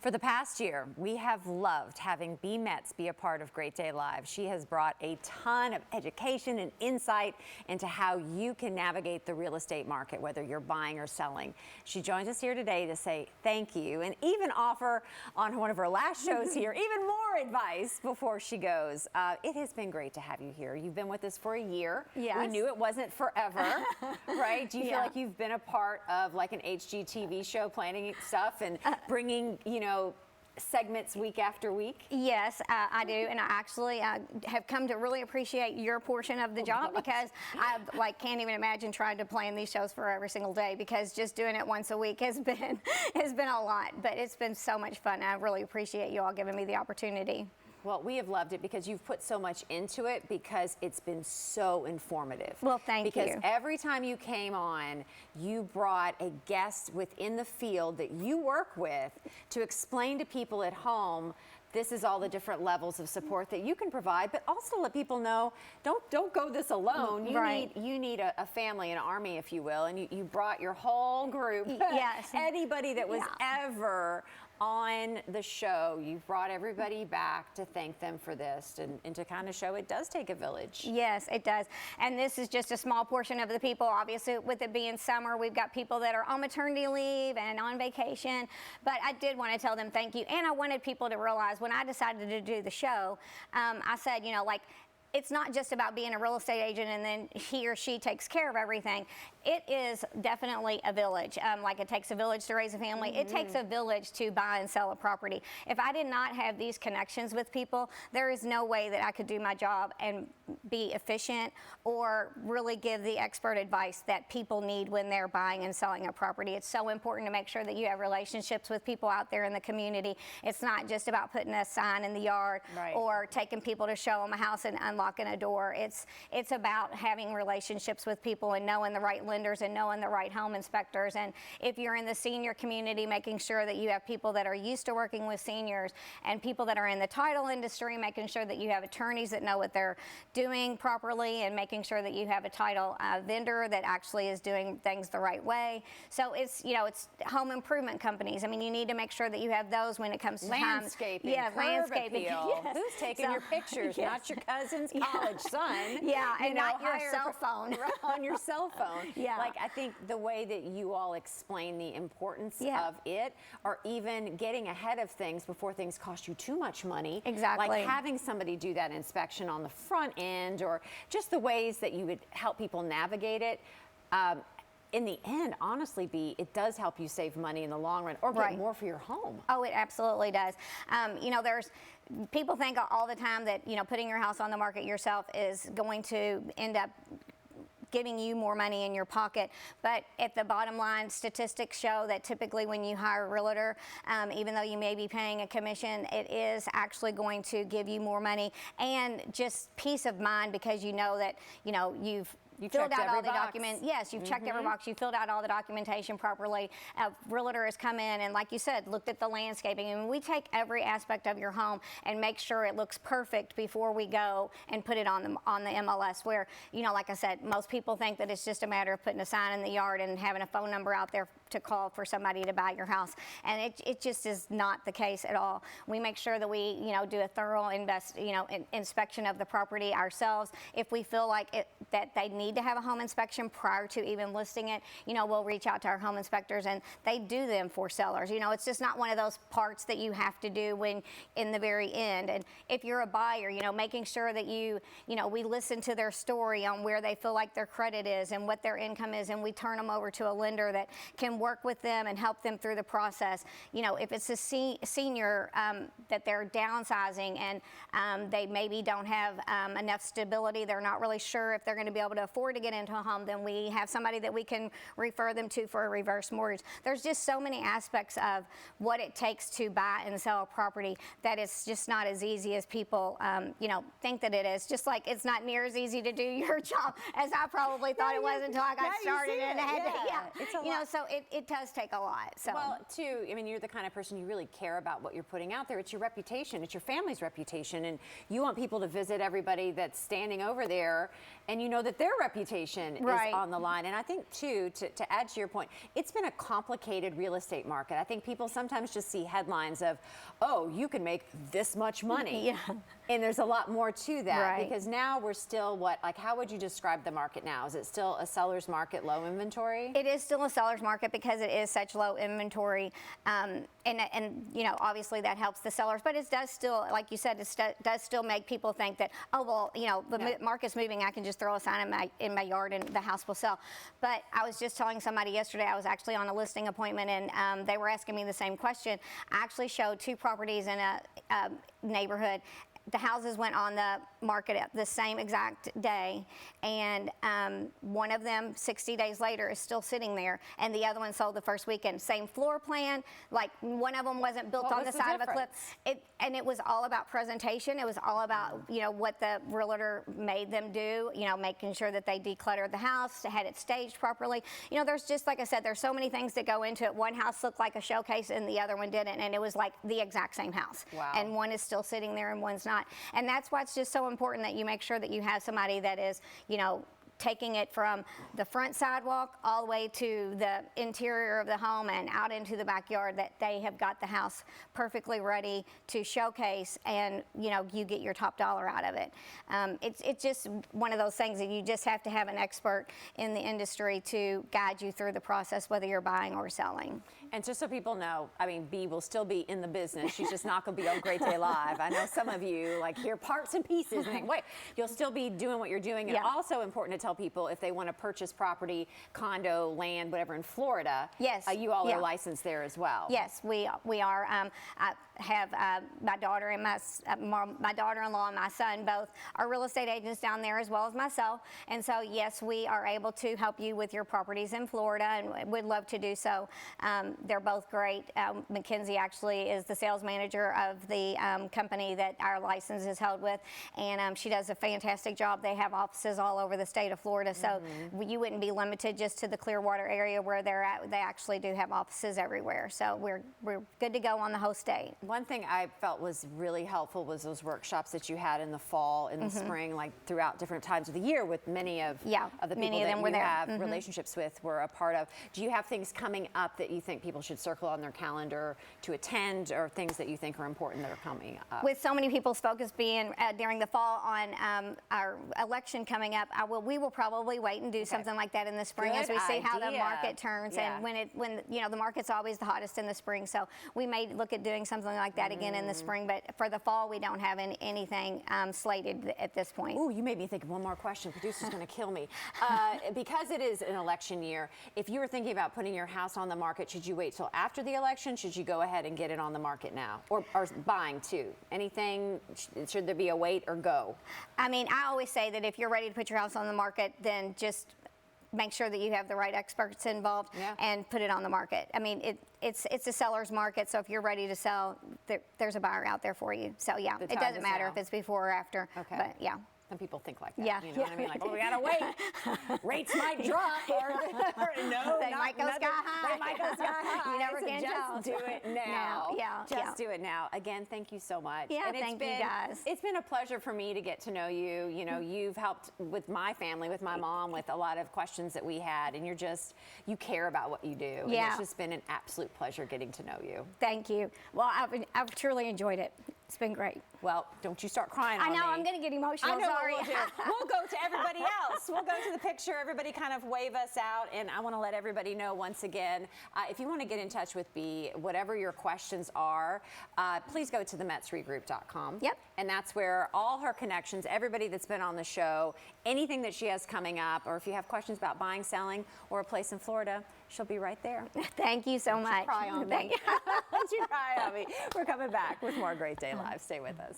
For the past year, we have loved having Bea Metts be a part of Great Day Live. She has brought a ton of education and insight into how you can navigate the real estate market, whether you're buying or selling. She joins us here today to say thank you and even offer on one of her last shows here even more advice before she goes. It has been great to have you here. You've been with us for a year. Yes. We knew it wasn't forever, right? Do you feel like you've been a part of like an HGTV show, planning stuff and bringing, you know, segments week after week? Yes, I do, and I actually have come to really appreciate your portion of the job because I can't even imagine trying to plan these shows for every single day, because just doing it once a week has been a lot, but it's been so much fun. I really appreciate you all giving me the opportunity. Well, we have loved it because you've put so much into it, because it's been so informative. Well, thank you. Because every time you came on, you brought a guest within the field that you work with to explain to people at home, this is all the different levels of support that you can provide, but also let people know, don't go this alone. You need a family, an army, if you will, and you brought your whole group. Yes. Anybody that was ever on the show, you've brought everybody back to thank them for this and to kind of show it does take a village. Yes, it does. And this is just a small portion of the people. Obviously, with it being summer, we've got people that are on maternity leave and on vacation. But I did want to tell them thank you. And I wanted people to realize when I decided to do the show, I said, you know, like, it's not just about being a real estate agent and then he or she takes care of everything. It is definitely a village. Like it takes a village to raise a family. It takes a village to buy and sell a property. If I did not have these connections with people, there is no way that I could do my job and be efficient or really give the expert advice that people need when they're buying and selling a property. It's so important to make sure that you have relationships with people out there in the community. It's not just about putting a sign in the yard or taking people to show them a house and unlocking a door. It's about having relationships with people and knowing the right lenders and knowing the right home inspectors. And if you're in the senior community, making sure that you have people that are used to working with seniors, and people that are in the title industry, making sure that you have attorneys that know what they're doing properly, and making sure that you have a title vendor that actually is doing things the right way. So it's, you know, it's home improvement companies. I mean, you need to make sure that you have those when it comes to landscaping, landscaping. Yes. Who's taking your pictures? Not your cousin's college son. And not your cell phone. On your cell phone. Like, I think the way that you all explain the importance of it, or even getting ahead of things before things cost you too much money. Exactly. Like having somebody do that inspection on the front end, or just the ways that you would help people navigate it. In the end, honestly, Bea, it does help you save money in the long run, or get more for your home. Oh, it absolutely does. You know, people think all the time that, you know, putting your house on the market yourself is going to end up giving you more money in your pocket. But at the bottom line, statistics show that typically when you hire a realtor, even though you may be paying a commission, it is actually going to give you more money and just peace of mind, because you know that, you know, you've filled out all the documents. Yes, you've checked every box. You filled out all the documentation properly. A realtor has come in and, like you said, looked at the landscaping. And we take every aspect of your home and make sure it looks perfect before we go and put it on the MLS. Where, you know, like I said, most people think that it's just a matter of putting a sign in the yard and having a phone number out there to call for somebody to buy your house. And it just is not the case at all. We make sure that we, you know, do a thorough inspection of the property ourselves. If we feel like that they need to have a home inspection prior to even listing it, you know, we'll reach out to our home inspectors, and they do them for sellers. You know, it's just not one of those parts that you have to do when in the very end. And if you're a buyer, you know, making sure that you know, we listen to their story on where they feel like their credit is and what their income is, and we turn them over to a lender that can work with them and help them through the process. You know, if it's a senior that they're downsizing and they maybe don't have enough stability, they're not really sure if they're going to be able to afford to get into a home, then we have somebody that we can refer them to for a reverse mortgage. There's just so many aspects of what it takes to buy and sell a property that it's just not as easy as people, you know, think that it is. Just like it's not near as easy to do your job as I probably thought it was until I got started. And it's a lot. You know, so it does take a lot. So. Well, too, I mean, you're the kind of person, you really care about what you're putting out there. It's your reputation. It's your family's reputation. And you want people to visit everybody that's standing over there, and you know that their reputation Right. is on the line. And I think, too, to add to your point, it's been a complicated real estate market. I think people sometimes just see headlines of, oh, you can make this much money. Yeah. And there's a lot more to that, Right. because now we're still how would you describe the market now? Is it still a seller's market, low inventory? It is still a seller's market because it is such low inventory, and you know, obviously that helps the sellers, but it does still, like you said, does still make people think that, oh, well, you know, the market's moving, I can just throw a sign in my yard and the house will sell. But I was just telling somebody yesterday, I was actually on a listing appointment, and they were asking me the same question. I actually showed 2 properties in a neighborhood. The houses went on the market at the same exact day, and one of them 60 days later is still sitting there, and the other one sold the first weekend. Same floor plan, like one of them wasn't built on the side of a cliff. And it was all about presentation. It was all about, you know, what the realtor made them do, you know, making sure that they decluttered the house, had it staged properly. You know, there's just, like I said, there's so many things that go into it. One house looked like a showcase and the other one didn't, and it was like the exact same house. Wow. And one is still sitting there and one's not. And that's why it's just so important that you make sure that you have somebody that is, you know, taking it from the front sidewalk all the way to the interior of the home and out into the backyard, that they have got the house perfectly ready to showcase, and you know, you get your top dollar out of it. It's just one of those things that you just have to have an expert in the industry to guide you through the process, whether you're buying or selling. And just so people know, I mean, Bea will still be in the business. She's just not going to be on Great Day Live. I know some of you like hear parts and pieces and think, wait, you'll still be doing what you're doing. And also important to tell people, if they want to purchase property, condo, land, whatever in Florida, yes, you all are licensed there as well. Yes, we are. I have my daughter and my daughter-in-law and my son both are real estate agents down there, as well as myself. And so, yes, we are able to help you with your properties in Florida, and would love to do so. They're both great. Mackenzie actually is the sales manager of the company that our license is held with, and she does a fantastic job. They have offices all over the state of Florida, so you wouldn't be limited just to the Clearwater area where they're at. They actually do have offices everywhere, so we're good to go on the whole state. One thing I felt was really helpful was those workshops that you had in the fall, in the spring, like throughout different times of the year, with many of the people that you have relationships with were a part of. Do you have things coming up that you think people should circle on their calendar to attend, or things that you think are important that are coming up? With so many people's focus being during the fall on our election coming up, we will probably wait and do something like that in the spring, as we see how the market turns. And when you know, the market's always the hottest in the spring, so we may look at doing something like that again in the spring. But for the fall, we don't have anything slated at this point. Ooh, you made me think of one more question. Producer's going to kill me. Because it is an election year, if you were thinking about putting your house on the market, should you wait till after the election? Should you go ahead and get it on the market now? Or buying too? Anything, should there be a wait or go? I mean, I always say that if you're ready to put your house on the market, then just make sure that you have the right experts involved and put it on the market. I mean, it's a seller's market, so if you're ready to sell, there's a buyer out there for you. So yeah, it doesn't matter if it's before or after. Okay. But yeah. Some people think like that. You know what I mean? Like, oh, we gotta wait. Rates might drop, or no, they might go sky high. They might go sky high. You never can tell. Just do it now. Just do it now. Again, thank you so much. Yeah, thank you guys. It's been a pleasure for me to get to know you. You know, you've helped with my family, with my mom, with a lot of questions that we had, and you care about what you do. And it's just been an absolute pleasure getting to know you. Thank you. Well, I've truly enjoyed it. It's been great. Well, don't you start crying on me. I know, I'm going to get emotional. I know. Sorry. We'll go to everybody else. We'll go to the picture. Everybody kind of wave us out. And I want to let everybody know once again, if you want to get in touch with Bea, whatever your questions are, please go to themettsregroup.com. Yep. And that's where all her connections, everybody that's been on the show, anything that she has coming up, or if you have questions about buying, selling, or a place in Florida, she'll be right there. Thank you so much. Don't you cry on me. Don't you cry on me. We're coming back with more Great Day Live. Stay with us.